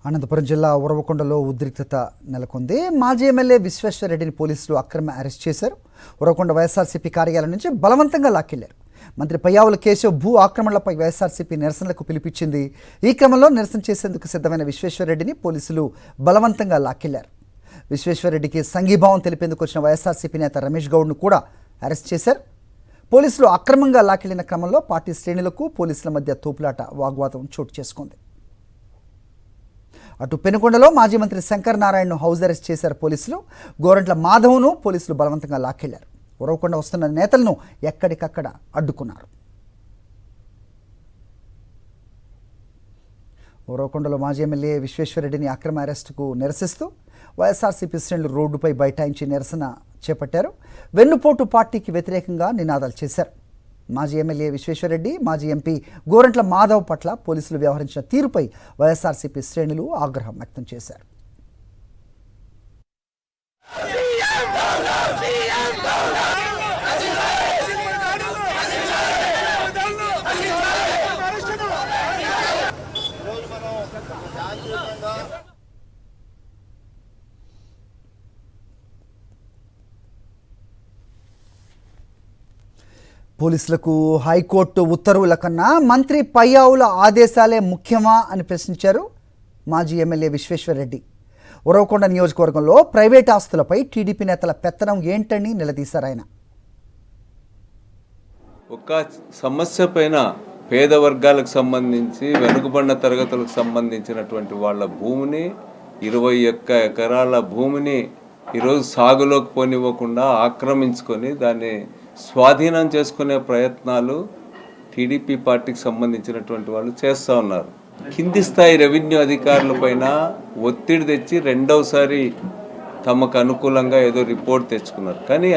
అనంతపురం జిల్లా ఉరవకొండలో ఉద్రిక్తత నెలకొంది. మాజీ ఎమ్మెల్యే విశ్వేశ్వరరెడ్డిని పోలీసులు అక్రమ అరెస్ట్ చేశారు. ఉరవకొండ వైఎస్ఆర్సీపీ కార్యాలయం నుంచి బలవంతంగా లాక్కెళ్లారు. మంత్రి పయ్యావుల కేశవ్ భూ ఆక్రమణలపై వైఎస్ఆర్సీపీ నిరసనలకు పిలిపించింది. ఈ క్రమంలో నిరసన చేసేందుకు సిద్ధమైన విశ్వేశ్వరరెడ్డిని పోలీసులు బలవంతంగా లాక్కెళ్లారు. విశ్వేశ్వరరెడ్డికి సంఘీభావం తెలిపేందుకు వచ్చిన వైఎస్ఆర్సీపీ నేత రమేష్ గౌడ్ను కూడా అరెస్ట్ చేశారు. పోలీసులు అక్రమంగా లాక్కెళ్లిన క్రమంలో పార్టీ శ్రేణులకు పోలీసుల మధ్య తోపులాట వాగ్వాదం చోటు చేసుకుంది. అటు పెనుకొండలో మాజీ మంత్రి శంకర్ నారాయణను హౌస్ అరెస్ట్ చేశారు పోలీసులు. గోరంట్ల మాధవ్ను పోలీసులు బలవంతంగా లాక్కెళ్లారు. ఉరవకొండ వస్తున్న నేతలను ఎక్కడికక్కడ అడ్డుకున్నారు. ఉరవకొండలో మాజీ ఎమ్మెల్యే విశ్వేశ్వరరెడ్డిని అక్రమ అరెస్టుకు నిరసిస్తూ వైఎస్ఆర్సీపీ శ్రేణులు రోడ్డుపై బైఠాయించి నిరసన చేపట్టారు. వెన్నుపోటు పార్టీకి వ్యతిరేకంగా నినాదాలు చేశారు. మాజీ ఎమ్మెల్యే విశ్వేశ్వరరెడ్డి, మాజీ ఎంపీ గోరంట్ల మాధవ్ పట్ల పోలీసులు వ్యవహరించిన తీరుపై వైఎస్ఆర్సీపీ శ్రేణులు ఆగ్రహం వ్యక్తం చేశారు. పోలీసులకు హైకోర్టు ఉత్తర్వుల కన్నా మంత్రి పయ్యావుల ఆదేశాలే ముఖ్యమా అని ప్రశ్నించారు మాజీ ఎమ్మెల్యే విశ్వేశ్వరరెడ్డి. ఉరవకొండ నియోజకవర్గంలో ప్రైవేట్ ఆస్తులపై టీడీపీ నేతల పెత్తనం ఏంటని నిలదీశారు ఆయన. ఒక సమస్య పైన పేద వర్గాలకు సంబంధించి వెనుకబడిన తరగతులకు సంబంధించినటువంటి వాళ్ళ భూమిని 21 ఎకరాల భూమిని ఈరోజు సాగులోకి పోనివ్వకుండా ఆక్రమించుకొని దాన్ని స్వాధీనం చేసుకునే ప్రయత్నాలు టీడీపీ పార్టీకి సంబంధించినటువంటి వాళ్ళు చేస్తూ ఉన్నారు. కింది స్థాయి రెవెన్యూ అధికారుల పైన ఒత్తిడి తెచ్చి రెండవసారి తమకు అనుకూలంగా ఏదో రిపోర్ట్ తెచ్చుకున్నారు. కానీ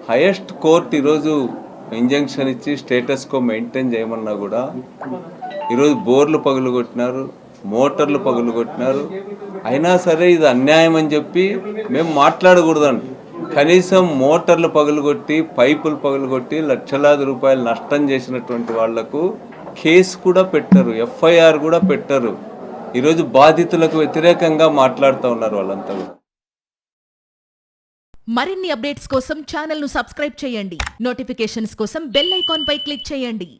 హైయెస్ట్ కోర్టు ఈరోజు ఇంజంక్షన్ ఇచ్చి స్టేటస్ కో మెయింటైన్ చేయమన్నా కూడా ఈరోజు బోర్లు పగులుగొట్టినారు, మోటార్లు పగులుగొట్టినారు. అయినా సరే ఇది అన్యాయం అని చెప్పి మేము మాట్లాడకూడదండి. కనీసం మోటార్లు పగులుగొట్టి పైపులు పగులుగొట్టి లక్షలాది రూపాయలు నష్టం చేసినటువంటి వాళ్లకు కేసు కూడా పెట్టరు, ఎఫ్ఐఆర్ కూడా పెట్టరు. ఈరోజు బాధితులకు వ్యతిరేకంగా మాట్లాడుతూ ఉన్నారు వాళ్ళంతా కూడా. మరిన్ని అప్డేట్స్ కోసం ఛానల్ ను సబ్స్క్రైబ్ చేయండి. నోటిఫికేషన్స్ కోసం బెల్ ఐకాన్ పై క్లిక్ చేయండి.